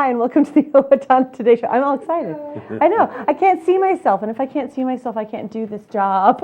Hi, and welcome to the Owatonna Today Show. I'm all excited. I know. I can't see myself, and if I can't see myself, I can't do this job.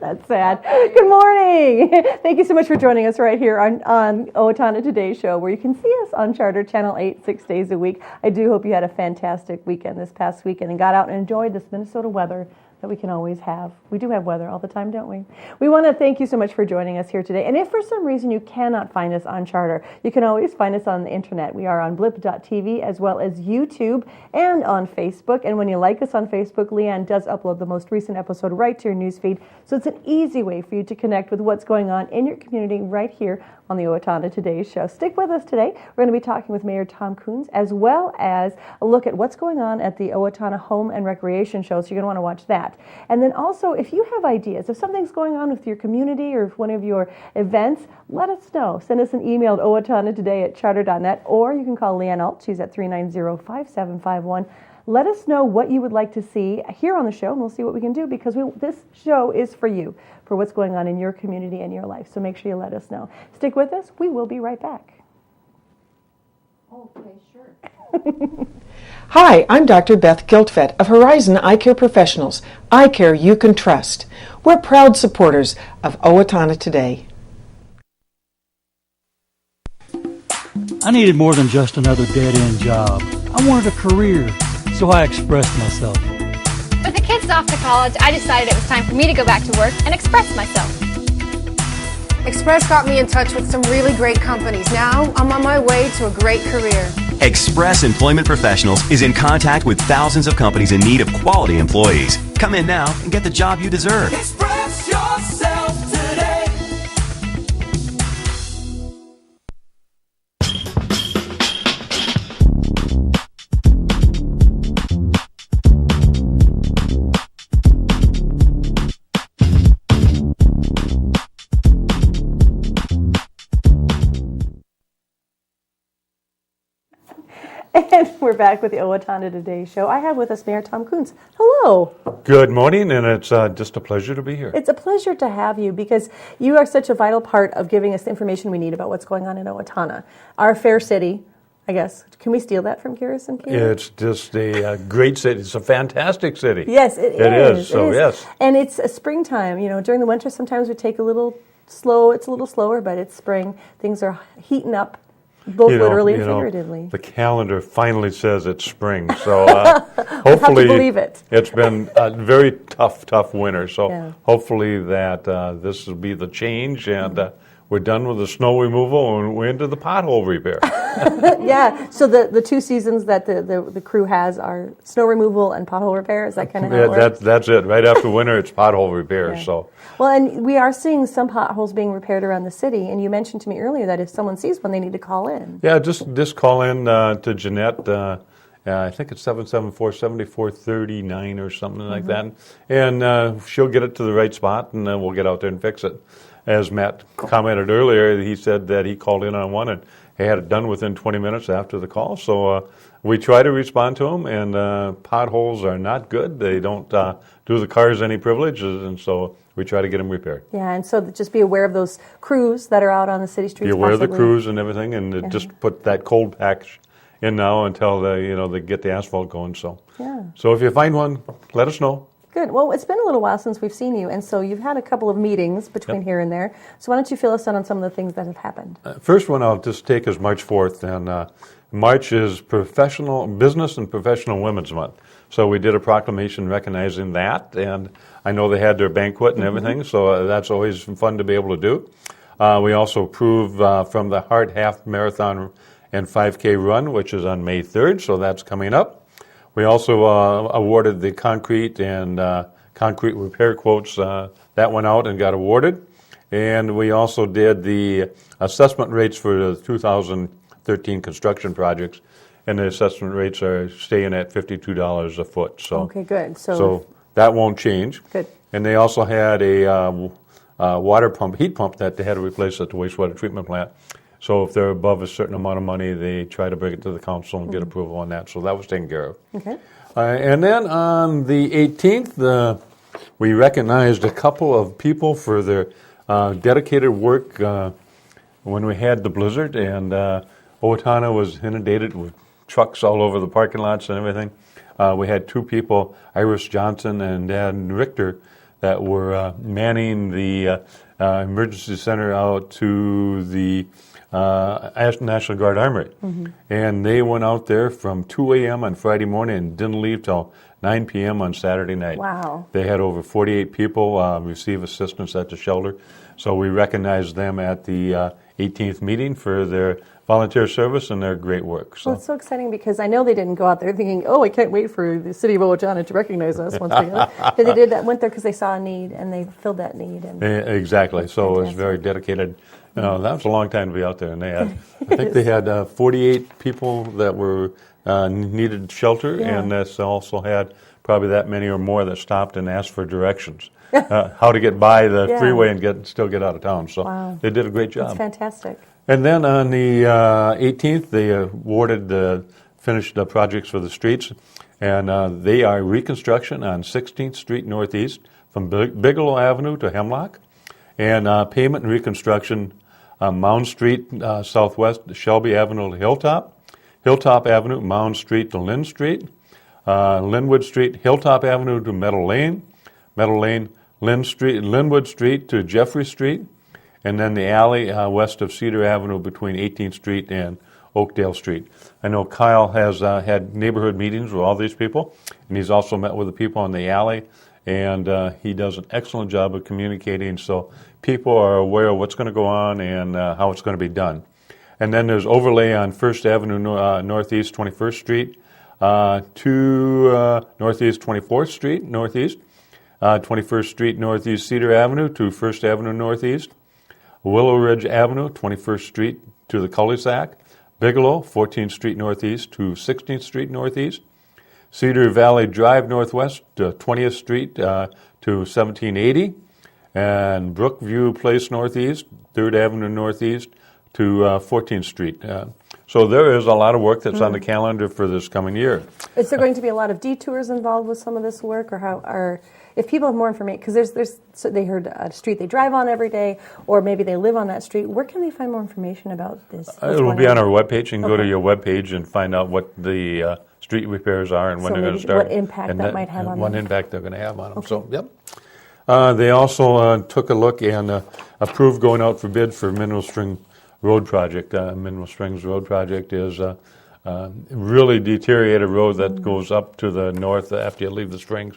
That's sad. Good morning. Thank you so much for joining us right here on Owatonna Today Show, where you can see us on Charter Channel 8 6 days a week. I do hope you had a fantastic weekend this past weekend and got out and enjoyed this Minnesota weather that we can always have. We do have weather all the time, don't we? We want to thank you so much for joining us here today. And if for some reason you cannot find us on Charter, you can always find us on the internet. We are on blip.tv as well as YouTube and on Facebook. And when you like us on Facebook, Leanne does upload the most recent episode right to your newsfeed. So it's an easy way for you to connect with what's going on in your community right here on the Owatonna Today Show. Stick with us today. We're going to be talking with Mayor Tom Kuntz as well as a look at what's going on at the Owatonna Home and Recreation Show. So you're going to want to watch that. And then also, if you have ideas, if something's going on with your community or if one of your events, let us know. Send us an email at owatonnatoday@charter.net, or you can call Leanne Alt. She's at 390-5751. Let us know what you would like to see here on the show, and we'll see what we can do, because this show is for you, for what's going on in your community and your life. So make sure you let us know. Stick with us. We will be right back. Okay, sure. Hi, I'm Dr. Beth Giltfett of Horizon Eye Care Professionals. Eye care you can trust. We're proud supporters of Owatonna Today. I needed more than just another dead-end job. I wanted a career, so I expressed myself. With the kids off to college, I decided it was time for me to go back to work and express myself. Express got me in touch with some really great companies. Now I'm on my way to a great career. Express Employment Professionals is in contact with thousands of companies in need of quality employees. Come in now and get the job you deserve. Express yourself today. And we're back with the Owatonna Today Show. I have with us Mayor Tom Kuntz. Hello. Good morning, and it's just a pleasure to be here. It's a pleasure to have you, because you are such a vital part of giving us the information we need about what's going on in Owatonna, our fair city, I guess. Can we steal that from Garrison Keillor? It's just a great city. It's a fantastic city. Yes, it is. It is, so yes. And it's a springtime. You know, during the winter, sometimes we take a little slow. It's a little slower, but it's spring. Things are heating up. Both literally and figuratively. The calendar finally says it's spring, so hopefully have to believe it. It's been a very tough winter. So hopefully that this will be the change, and we're done with the snow removal and we're into the pothole repair. Yeah. So the two seasons that the crew has are snow removal and pothole repair. Is that kind of how it works? That's it. Right after winter, it's pothole repair. Yeah. So. Well, and we are seeing some potholes being repaired around the city, and you mentioned to me earlier that if someone sees one, they need to call in. Yeah, just call in to Jeanette. I think it's 774-7439 or something like that, and she'll get it to the right spot, and then we'll get out there and fix it. As Matt commented earlier, he said that he called in on one and he had it done within 20 minutes after the call. So we try to respond to them, and potholes are not good. They don't do the cars any privileges, and so we try to get them repaired. Yeah, and so just be aware of those crews that are out on the city streets. Be aware of the crews and everything, and just put that cold patch in now until they get the asphalt going. So, so if you find one, let us know. Good. Well, it's been a little while since we've seen you, and so you've had a couple of meetings between here and there. So why don't you fill us in on some of the things that have happened? First one I'll just take is March 4th, and March is Professional Business and Professional Women's Month. So we did a proclamation recognizing that, and I know they had their banquet and everything, so that's always fun to be able to do. We also approved from the Heart Half Marathon and 5K Run, which is on May 3rd, so that's coming up. We also awarded the concrete and concrete repair quotes. That went out and got awarded. And we also did the assessment rates for the 2013 construction projects. And the assessment rates are staying at $52 a foot. So, okay, good. So that won't change. Good. And they also had a water pump, heat pump that they had to replace at the wastewater treatment plant. So if they're above a certain amount of money, they try to bring it to the council and get approval on that. So that was taken care of. Okay. And then on the 18th, we recognized a couple of people for their dedicated work when we had the blizzard. And Owatonna was inundated with trucks all over the parking lots and everything. We had two people, Iris Johnson and Dan Richter, that were manning the emergency center out to the National Guard Armory. And they went out there from 2 a.m. on Friday morning and didn't leave till 9 p.m. on Saturday night. Wow. They had over 48 people receive assistance at the shelter. So we recognized them at the 18th meeting for their volunteer service and their great work. So. Well, it's so exciting because I know they didn't go out there thinking, oh, I can't wait for the City of Owatonna to recognize us once we get it. But they went there because they saw a need and they filled that need. And exactly. So it was very dedicated. You know, that was a long time to be out there. And they had, I think they had 48 people that were needed shelter, and they also had probably that many or more that stopped and asked for directions. How to get by the freeway and still get out of town. So they did a great job. That's fantastic. And then on the 18th, they finished the projects for the streets, and they are reconstruction on 16th Street Northeast from Bigelow Avenue to Hemlock, and pavement and reconstruction on Mound Street Southwest, Shelby Avenue to Hilltop, Hilltop Avenue, Mound Street to Lynn Street, Linwood Street, Hilltop Avenue to Meadow Lane, Linwood Street to Jeffrey Street, and then the alley west of Cedar Avenue between 18th Street and Oakdale Street. I know Kyle has had neighborhood meetings with all these people, and he's also met with the people in the alley, and he does an excellent job of communicating so people are aware of what's going to go on and how it's going to be done. And then there's overlay on 1st Avenue Northeast 21st Street to Northeast 24th Street Northeast, 21st Street Northeast Cedar Avenue to 1st Avenue Northeast, Willow Ridge Avenue, 21st Street to the cul-de-sac, Bigelow, 14th Street Northeast to 16th Street Northeast, Cedar Valley Drive Northwest to 20th Street to 1780, and Brookview Place Northeast, 3rd Avenue Northeast to 14th Street. So there is a lot of work that's on the calendar for this coming year. Is there going to be a lot of detours involved with some of this work, or if people have more information, because so they heard a street they drive on every day, or maybe they live on that street, where can they find more information about this? It will be on our webpage. You can go to your webpage and find out what the street repairs are and when they're going to start. What impact that might have on them. What impact they're going to have on them. So, yep. They also took a look and approved going out for bid for Mineral Spring Road Project. Mineral Springs Road Project is a really deteriorated road that goes up to the north after you leave the Springs,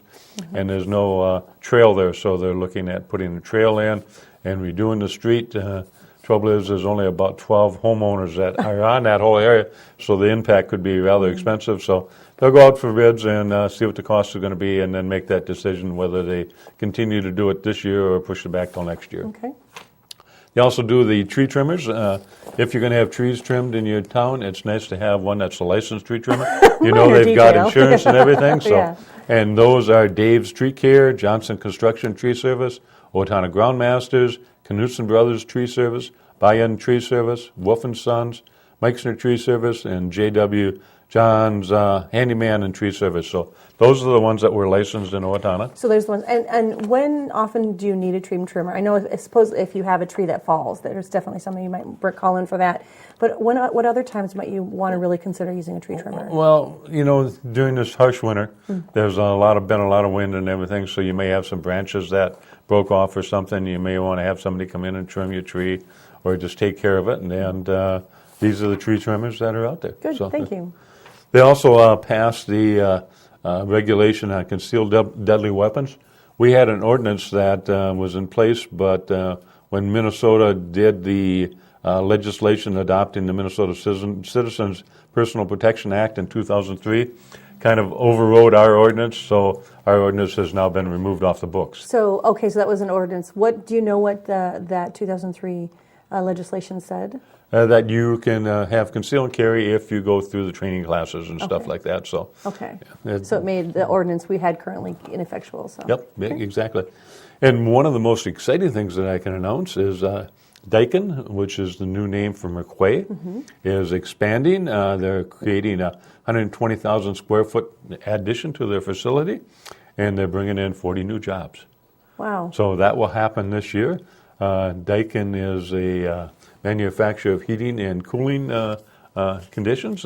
and there's no trail there, so they're looking at putting a trail in and redoing the street. Trouble is, there's only about 12 homeowners that are on that whole area, so the impact could be rather expensive. So they'll go out for bids and see what the costs are going to be, and then make that decision whether they continue to do it this year or push it back till next year. Okay. They also do the tree trimmers. If you're going to have trees trimmed in your town, it's nice to have one that's a licensed tree trimmer. You know they've got insurance and everything. So, and those are Dave's Tree Care, Johnson Construction Tree Service, Owatonna Groundmasters, Knutson Brothers Tree Service, Bayan Tree Service, Wolf & Sons, Meixner Tree Service, and J.W. John's Handyman and Tree Service. So those are the ones that were licensed in Owatonna. So there's the ones. And when often do you need a tree trimmer? I know, I suppose if you have a tree that falls, there's definitely something you might call in for that. But what other times might you want to really consider using a tree trimmer? Well, you know, during this harsh winter, there's been a lot of wind and everything, so you may have some branches that broke off or something. You may want to have somebody come in and trim your tree or just take care of it. And these are the tree trimmers that are out there. Good, thank you. They also passed the regulation on concealed deadly weapons. We had an ordinance that was in place, but when Minnesota did the legislation adopting the Minnesota Citizens Personal Protection Act in 2003, kind of overrode our ordinance, so our ordinance has now been removed off the books. So, okay, so that was an ordinance. Do you know what that 2003 legislation said? That you can have conceal and carry if you go through the training classes and stuff like that. So So it made the ordinance we had currently ineffectual. So. Yep, exactly. And one of the most exciting things that I can announce is Daikin, which is the new name for McQuay, is expanding. They're creating a 120,000 square foot addition to their facility, and they're bringing in 40 new jobs. Wow. So that will happen this year. Daikin is a manufacturer of heating and cooling conditions.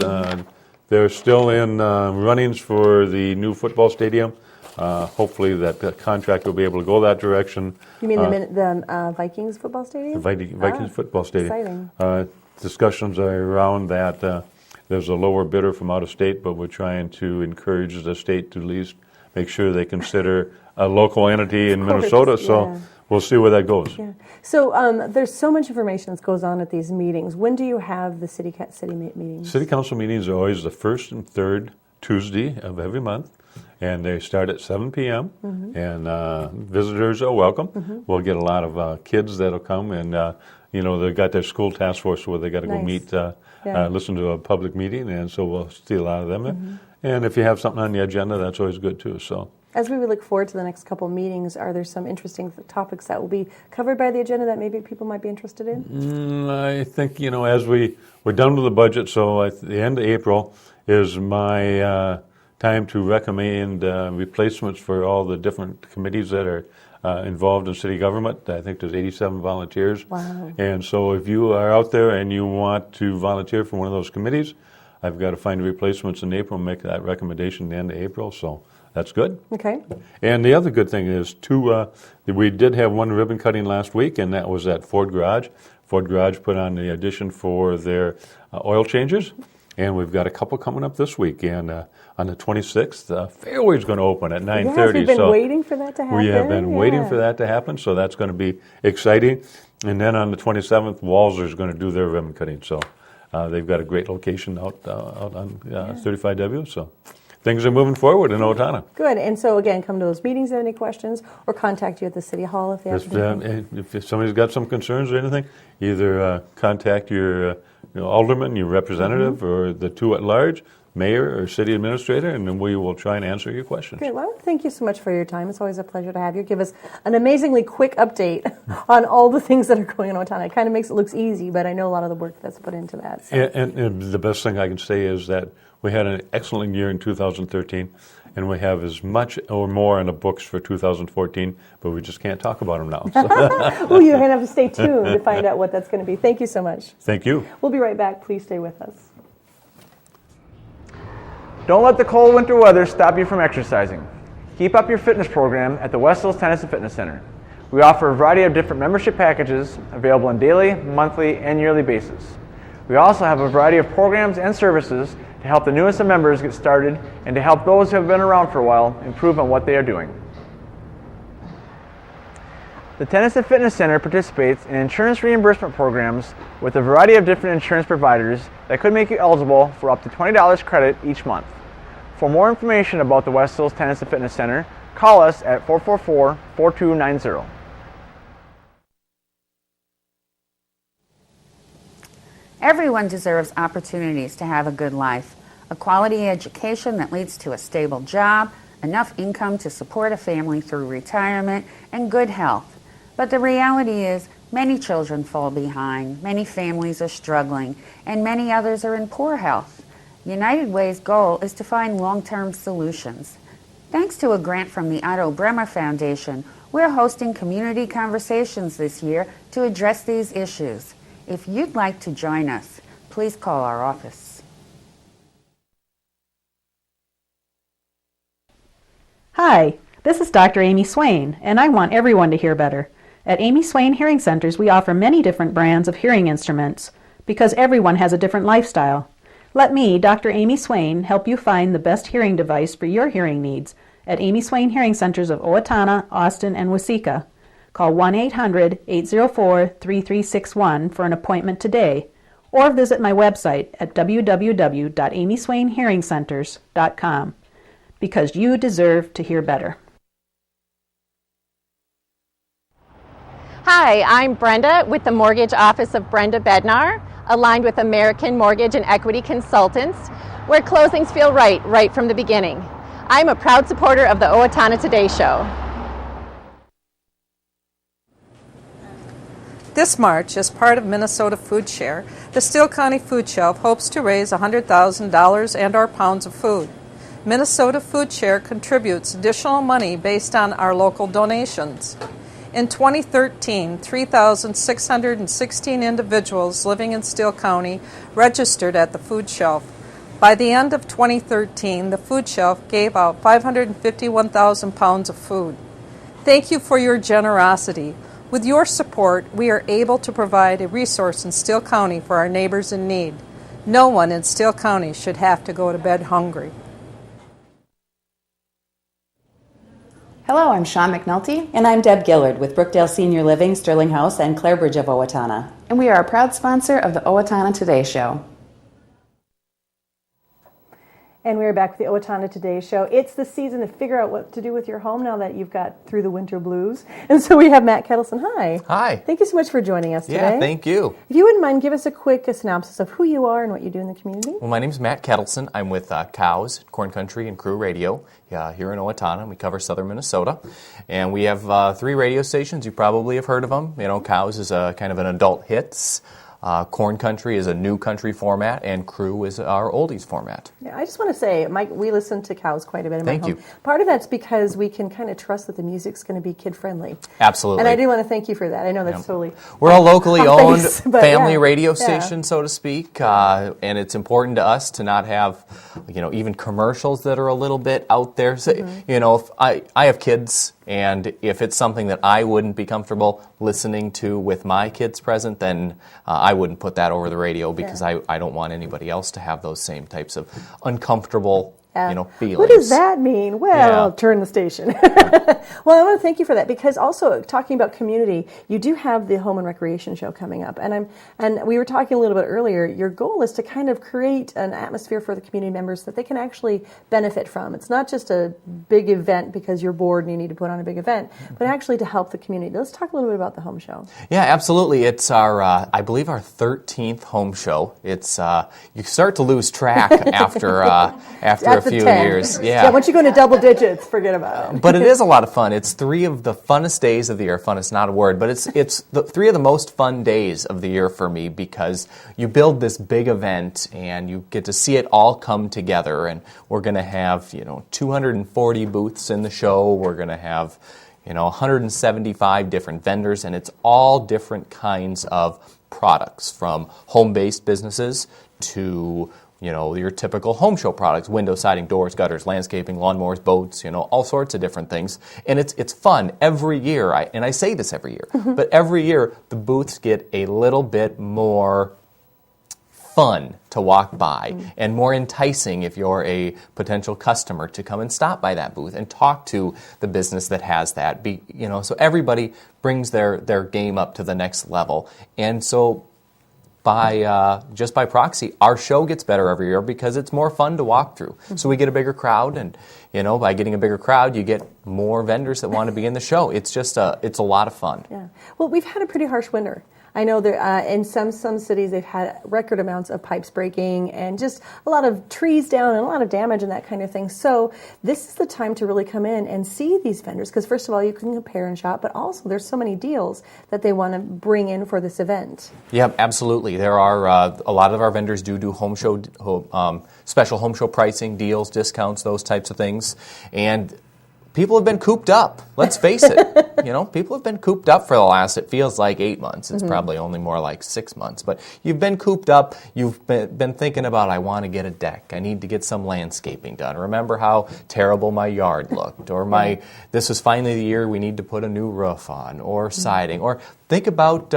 They're still in runnings for the new football stadium. Hopefully that contract will be able to go that direction. You mean the Vikings football stadium? The Vikings football stadium. Exciting. Discussions are around that. There's a lower bidder from out of state, but we're trying to encourage the state to at least make sure they consider a local entity in Minnesota. So we'll see where that goes. Yeah. So there's so much information that goes on at these meetings. When do you have the city meetings? City council meetings are always the first and third Tuesday of every month, and they start at 7 p.m. And visitors are welcome. We'll get a lot of kids that'll come, and they've got their school task force where they got to go meet, listen to a public meeting, and so we'll see a lot of them. And if you have something on the agenda, that's always good too. So. As we look forward to the next couple of meetings, are there some interesting topics that will be covered by the agenda that maybe people might be interested in? I think, as we're done with the budget, so at the end of April is my time to recommend replacements for all the different committees that are involved in city government. I think there's 87 volunteers. Wow. And so if you are out there and you want to volunteer for one of those committees, I've got to find replacements in April and make that recommendation at the end of April. So that's good. Okay. And the other good thing is, we did have one ribbon cutting last week, and that was at Ford Garage. Ford Garage put on the addition for their oil changes, and we've got a couple coming up this week. And on the 26th, Fairway's going to open at 9:30. Yes, we've been waiting for that to happen. We have been waiting for that to happen, so that's going to be exciting. And then on the 27th, Walzer's going to do their ribbon cutting. So they've got a great location out on 35W. So. Things are moving forward in Owatonna. Good. And so, again, come to those meetings if you have any questions, or contact you at the City Hall if you have if somebody's got some concerns or anything, either contact your alderman, your representative, or the two at large, mayor or city administrator, and then we will try and answer your questions. Great. Well, thank you so much for your time. It's always a pleasure to have you. Give us an amazingly quick update on all the things that are going on in Owatonna. It kind of makes it look easy, but I know a lot of the work that's put into that. So. And the best thing I can say is that we had an excellent year in 2013, and we have as much or more in the books for 2014, but we just can't talk about them now. So. Well, you're going to have to stay tuned to find out what that's going to be. Thank you so much. Thank you. We'll be right back. Please stay with us. Don't let the cold winter weather stop you from exercising. Keep up your fitness program at the West Hills Tennis and Fitness Center. We offer a variety of different membership packages available on daily, monthly, and yearly basis. We also have a variety of programs and services to help the newest of members get started and to help those who have been around for a while improve on what they are doing. The Tennis and Fitness Center participates in insurance reimbursement programs with a variety of different insurance providers that could make you eligible for up to $20 credit each month. For more information about the West Hills Tennis and Fitness Center, call us at 444-4290. Everyone deserves opportunities to have a good life, a quality education that leads to a stable job, enough income to support a family through retirement, and good health. But the reality is, many children fall behind, many families are struggling, and many others are in poor health. United Way's goal is to find long-term solutions. Thanks to a grant from the Otto Bremer Foundation, we're hosting community conversations this year to address these issues. If you'd like to join us, please call our office. Hi, this is Dr. Amy Swain, and I want everyone to hear better. At Amy Swain Hearing Centers, we offer many different brands of hearing instruments because everyone has a different lifestyle. Let me, Dr. Amy Swain, help you find the best hearing device for your hearing needs at Amy Swain Hearing Centers of Owatonna, Austin, and Waseca. Call 1-800-804-3361 for an appointment today, or visit my website at www.amyswainhearingcenters.com, because you deserve to hear better. Hi, I'm Brenda with the Mortgage Office of Brenda Bednar, aligned with American Mortgage and Equity Consultants, where closings feel right from the beginning. I'm a proud supporter of the Owatonna Today Show. This March, as part of Minnesota Food Share, the Steele County Food Shelf hopes to raise $100,000 and/or pounds of food. Minnesota Food Share contributes additional money based on our local donations. In 2013, 3,616 individuals living in Steele County registered at the food shelf. By the end of 2013, the food shelf gave out 551,000 pounds of food. Thank you for your generosity. With your support, we are able to provide a resource in Steele County for our neighbors in need. No one in Steele County should have to go to bed hungry. Hello, I'm Sean McNulty. And I'm Deb Gillard with Brookdale Senior Living, Sterling House, and Clarebridge of Owatonna. And we are a proud sponsor of the Owatonna Today Show. And we're back with the Owatonna Today Show. It's the season to figure out what to do with your home now that you've got through the winter blues. And so we have Matt Ketele. Hi. Hi. Thank you so much for joining us today. Yeah, thank you. If you wouldn't mind, give us a quick synopsis of who you are and what you do in the community. Well, my name is Matt Ketele. I'm with Kowz, KORN Country and Crew Radio here in Owatonna. We cover southern Minnesota. And we have 3 radio stations. You probably have heard of them. You know, Kowz is a kind of an adult hits. KORN Country is a new country format, and Crew is our oldies format. Yeah, I just want to say, Mike, we listen to Kowz quite a bit in my home. Thank you. Part of that's because we can kind of trust that the music's going to be kid-friendly. Absolutely. And I do want to thank you for that. I know that's totally We're a locally owned family radio Yeah. station, so to speak, and it's important to us to not have, even commercials that are a little bit out there. So, if I have kids, and if it's something that I wouldn't be comfortable listening to with my kids present, then I wouldn't put that over the radio because I don't want anybody else to have those same types of uncomfortable feelings. What does that mean? Well, turn the station. Well, I want to thank you for that, because also talking about community, you do have the Home and Recreation Show coming up, and we were talking a little bit earlier. Your goal is to kind of create an atmosphere for the community members that they can actually benefit from. It's not just a big event because you're bored and you need to put on a big event, but actually to help the community. Let's talk a little bit about the home show. Yeah, absolutely. It's our, I believe, our 13th home show. It's you start to lose track after a few 10 years. Yeah, once you go into double digits, forget about it. But it is a lot of fun. It's 3 of the funnest days of the year. Fun is not a word, but it's the 3 of the most fun days of the year for me, because you build this big event and you get to see it all come together. And we're going to have 240 booths in the show. We're going to have 175 different vendors, and it's all different kinds of products, from home-based businesses to your typical home show products: window siding, doors, gutters, landscaping, lawnmowers, boats, all sorts of different things. And it's fun every year. I say this every year, but every year the booths get a little bit more fun to walk by and more enticing if you're a potential customer to come and stop by that booth and talk to the business that has that. So everybody brings their game up to the next level. And so just by proxy, our show gets better every year because it's more fun to walk through. So we get a bigger crowd, and by getting a bigger crowd, you get more vendors that want to be in the show. It's just it's a lot of fun. Yeah. Well, we've had a pretty harsh winter. I know there in some cities they've had record amounts of pipes breaking and just a lot of trees down and a lot of damage and that kind of thing. So this is the time to really come in and see these vendors, because first of all, you can compare and shop, but also there's so many deals that they want to bring in for this event. Yep, absolutely. There are a lot of our vendors do home show special home show pricing, deals, discounts, those types of things, and people have been cooped up. Let's face it. People have been cooped up for the last, it feels like 8 months. It's probably only more like 6 months. But you've been cooped up. You've been thinking about, I want to get a deck. I need to get some landscaping done. Remember how terrible my yard looked. Or this is finally the year we need to put a new roof on, or siding. Or think about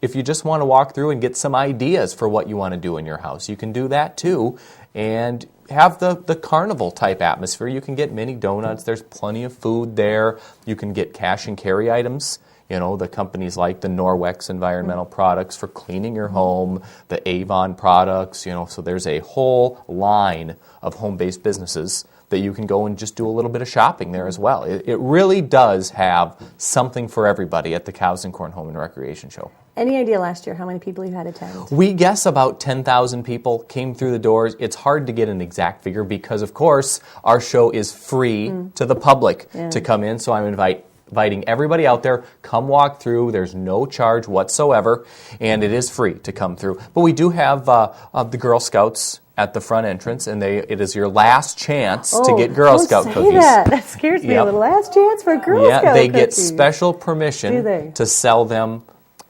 if you just want to walk through and get some ideas for what you want to do in your house. You can do that too. And have the carnival type atmosphere. You can get mini donuts. There's plenty of food there. You can get cash and carry items. The companies like the Norwex environmental products for cleaning your home, the Avon products, so there's a whole line of home-based businesses that you can go and just do a little bit of shopping there as well. It really does have something for everybody at the Kowz and KORN Home and Recreation Show. Any idea last year how many people you had attend? We guess about 10,000 people came through the doors. It's hard to get an exact figure because, of course, our show is free to the public to come in. So I'm inviting everybody out there, come walk through. There's no charge whatsoever, and it is free to come through. But we do have the Girl Scouts at the front entrance, and it is your last chance to get Girl Scout cookies. That scares me a little. Last chance for Girl Scout cookies. They get special permission to sell them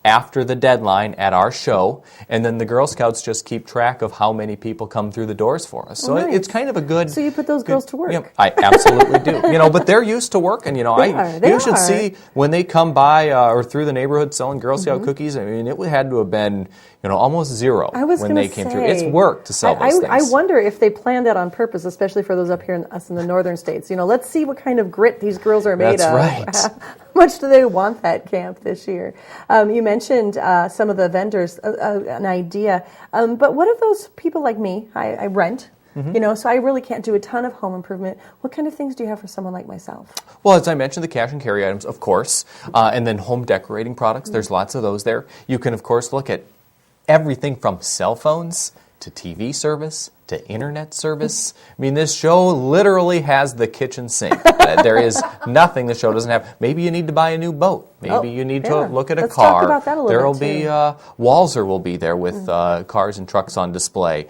after the deadline at our show, and then the Girl Scouts just keep track of how many people come through the doors for us. So it's kind of a good... So you put those girls to work. I absolutely do. But they're used to working. You should see when they come by or through the neighborhood selling Girl Scout cookies. I mean, it had to have been almost zero when they came through. It's work to sell those things. I wonder if they planned that on purpose, especially for those up here in the northern states. Let's see what kind of grit these girls are made of. That's right. How much do they want that camp this year? You mentioned some of the vendors, an idea. But what if those people like me, I rent, so I really can't do a ton of home improvement. What kind of things do you have for someone like myself? Well, as I mentioned, the cash and carry items, of course, and then home decorating products. There's lots of those there. You can, of course, look at everything from cell phones to TV service to internet service. I mean, this show literally has the kitchen sink. There is nothing the show doesn't have. Maybe you need to buy a new boat. Maybe you need to look at a car. Talk about that a little there will bit be Walzer will be there with cars and trucks on display.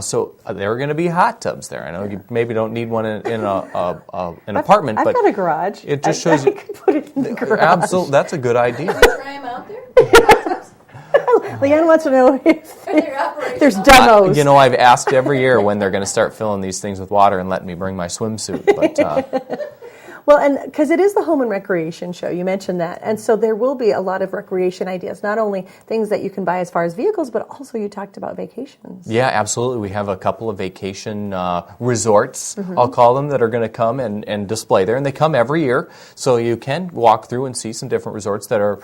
So there are going to be hot tubs there. I know you maybe don't need one in an apartment, I've but got a garage. It just shows you. I can put it in the garage. Absolutely, that's a good idea. Can we try them out there? Leanne wants to know if there's demos. I've asked every year when they're going to start filling these things with water and letting me bring my swimsuit. But well, and because it is the home and recreation show, you mentioned that, and so there will be a lot of recreation ideas. Not only things that you can buy as far as vehicles, but also you talked about vacations. Yeah, absolutely. We have a couple of vacation resorts, I'll call them, that are going to come and display there, and they come every year, so you can walk through and see some different resorts that are,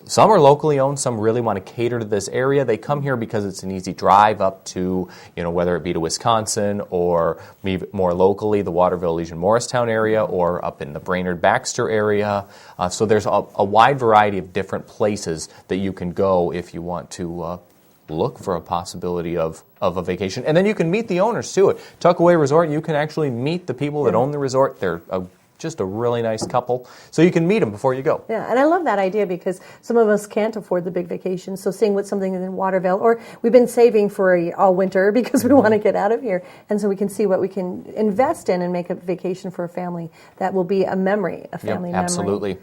some are locally owned, some really want to cater to this area. They come here because it's an easy drive up to, whether it be to Wisconsin or maybe more locally, the Waterville, Legion, Morristown area, or up in the Brainerd-Baxter area. So there's a wide variety of different places that you can go if you want to look for a possibility of a vacation. And then you can meet the owners, too. At Tuckaway Resort, you can actually meet the people that own the resort. They're just a really nice couple. So you can meet them before you go. Yeah, and I love that idea because some of us can't afford the big vacations. So seeing what's something in Waterville, or we've been saving for all winter because we want to get out of here. And so we can see what we can invest in and make a vacation for a family that will be a memory, a family memory. Absolutely.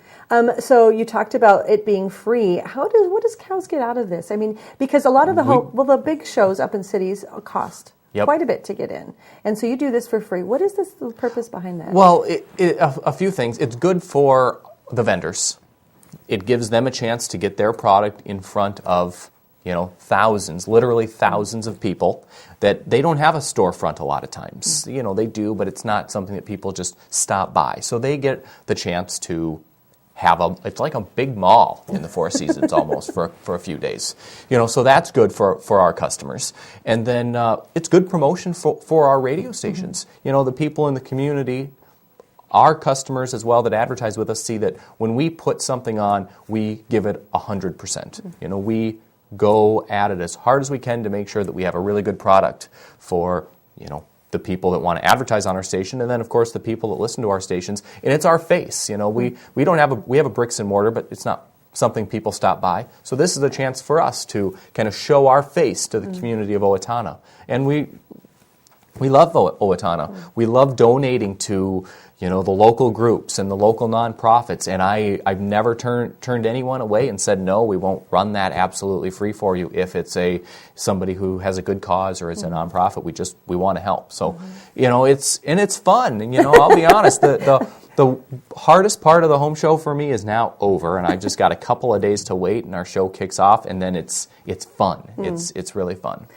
So you talked about it being free. What does Kowz get out of this? I mean, because a lot of the big shows up in cities cost. Quite a bit to get in. And so you do this for free. What is the purpose behind that? Well, a few things. It's good for the vendors. It gives them a chance to get their product in front of, thousands, literally thousands of people that they don't have a storefront a lot of times. They do, but it's not something that people just stop by. So they get the chance to it's like a big mall in the Four Seasons almost for a few days. So that's good for our customers. And then it's good promotion for our radio stations. The people in the community, our customers as well that advertise with us, see that when we put something on, we give it 100%. We go at it as hard as we can to make sure that we have a really good product for, the people that want to advertise on our station, and then of course the people that listen to our stations. And it's our face. We don't have we have a bricks and mortar, but it's not something people stop by. So this is a chance for us to kind of show our face to the community of Owatonna. And we love Owatonna. We love donating to the local groups and the local nonprofits, and I've never turned anyone away and said, no, we won't run that absolutely free for you if it's somebody who has a good cause or it's a nonprofit. We want to help. So, it's fun. And I'll be honest, the hardest part of the home show for me is now over, and I've just got a couple of days to wait, and our show kicks off, and then it's fun. It's really fun.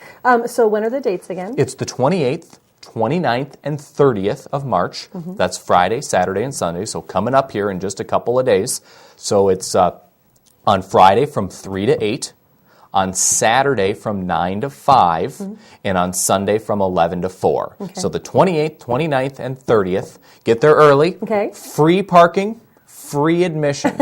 So when are the dates again? It's the 28th. 29th and 30th of March. That's Friday, Saturday, and Sunday. So coming up here in just a couple of days. So it's on Friday from 3 to 8, on Saturday from 9 to 5, and on Sunday from 11 to 4. So the 28th, 29th, and 30th. Get there early. Free parking, free admission.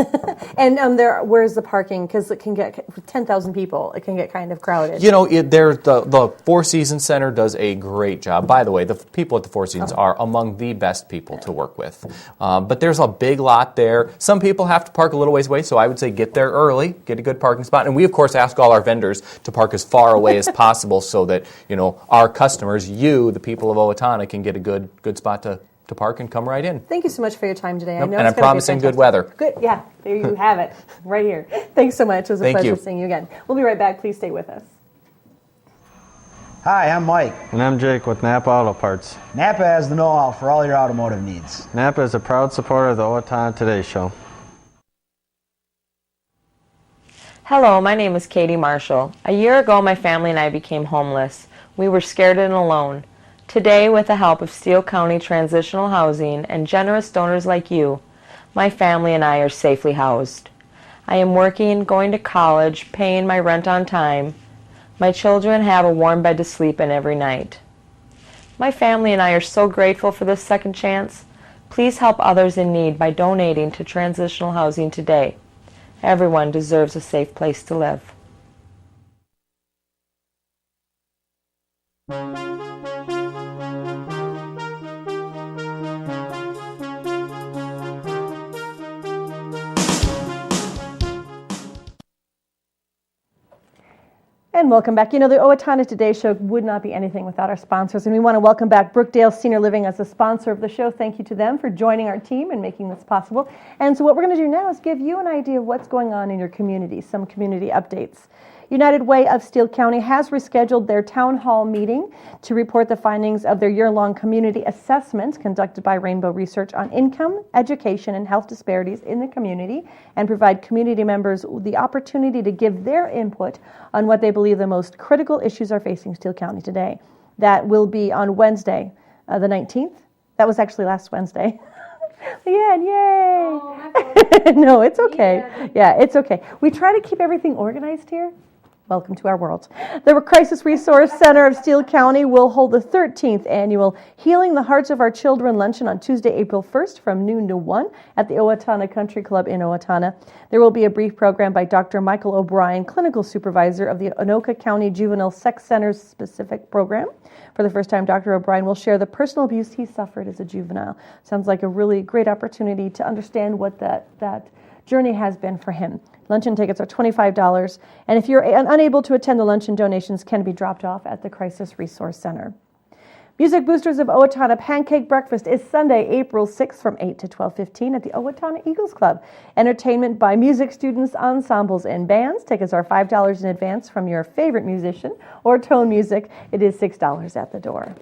And where's the parking? Because it can get 10,000 people. It can get kind of crowded. You know, the Four Seasons Center does a great job. By the way, the people at the Four Seasons are among the best people to work with. But there's a big lot there. Some people have to park a little ways away, so I would say get there early, get a good parking spot. And we, of course, ask all our vendors to park as far away as possible so that, you know, our customers, you, the people of Owatonna, can get a good spot to park and come right in. Thank you so much for your time today. Nope. I know And I'm promising good weather. Good, yeah, there you have it, right here. Thanks so much. It was a Thank pleasure you. seeing you again. We'll be right back. Please stay with us. Hi, I'm Mike. And I'm Jake with Napa Auto Parts. Napa has the know-how for all your automotive needs. Napa is a proud supporter of the Owatonna Today Show. Hello, my name is Katie Marshall. A year ago, my family and I became homeless. We were scared and alone. Today, with the help of Steele County Transitional Housing and generous donors like you, my family and I are safely housed. I am working, going to college, paying my rent on time. My children have a warm bed to sleep in every night. My family and I are so grateful for this second chance. Please help others in need by donating to Transitional Housing today. Everyone deserves a safe place to live. And welcome back. You know, the Owatonna Today Show would not be anything without our sponsors, and we want to welcome back Brookdale Senior Living as a sponsor of the show. Thank you to them for joining our team and making this possible. And so what we're going to do now is give you an idea of what's going on in your community, some community updates. United Way of Steele County has rescheduled their town hall meeting to report the findings of their year-long community assessment conducted by Rainbow Research on income, education, and health disparities in the community, and provide community members the opportunity to give their input on what they believe the most critical issues are facing Steele County today. That will be on Wednesday, the 19th. That was actually last Wednesday. Leanne, yay! Oh, no, it's okay. Yeah, it's okay. We try to keep everything organized here. Welcome to our world. The Crisis Resource Center of Steele County will hold the 13th annual Healing the Hearts of Our Children luncheon on Tuesday, April 1st from noon to 1 at the Owatonna Country Club in Owatonna. There will be a brief program by Dr. Michael O'Brien, clinical supervisor of the Anoka County Juvenile Sex Center's specific program. For the first time, Dr. O'Brien will share the personal abuse he suffered as a juvenile. Sounds like a really great opportunity to understand what that journey has been for him. Luncheon tickets are $25, and if you're unable to attend the luncheon, donations can be dropped off at the Crisis Resource Center. Music Boosters of Owatonna Pancake Breakfast is Sunday, April 6th from 8 to 12:15 at the Owatonna Eagles Club. Entertainment by music students, ensembles, and bands. Tickets are $5 in advance from your favorite musician or tone music. It is $6 at the door.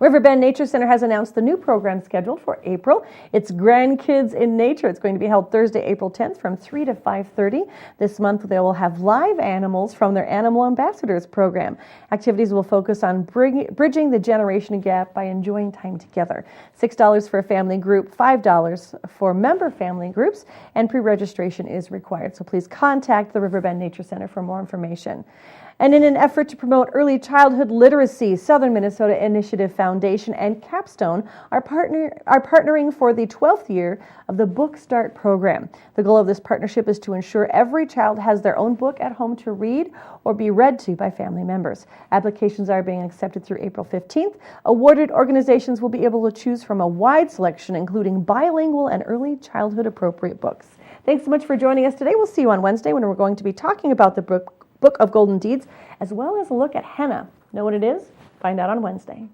Riverbend Nature Center has announced the new program scheduled for April. It's Grandkids in Nature. It's going to be held Thursday, April 10th from 3 to 5:30. This month they will have live animals from their Animal Ambassadors program. Activities will focus on bridging the generation gap by enjoying time together. $6 for a family group, $5 for member family groups, and pre-registration is required. So please contact the Riverbend Nature Center for more information. And in an effort to promote early childhood literacy, Southern Minnesota Initiative Foundation and Capstone are partnering for the 12th year of the Book Start program. The goal of this partnership is to ensure every child has their own book at home to read or be read to by family members. Applications are being accepted through April 15th. Awarded organizations will be able to choose from a wide selection, including bilingual and early childhood appropriate books. Thanks so much for joining us today. We'll see you on Wednesday when we're going to be talking about the Book of Golden Deeds, as well as a look at henna. Know what it is? Find out on Wednesday.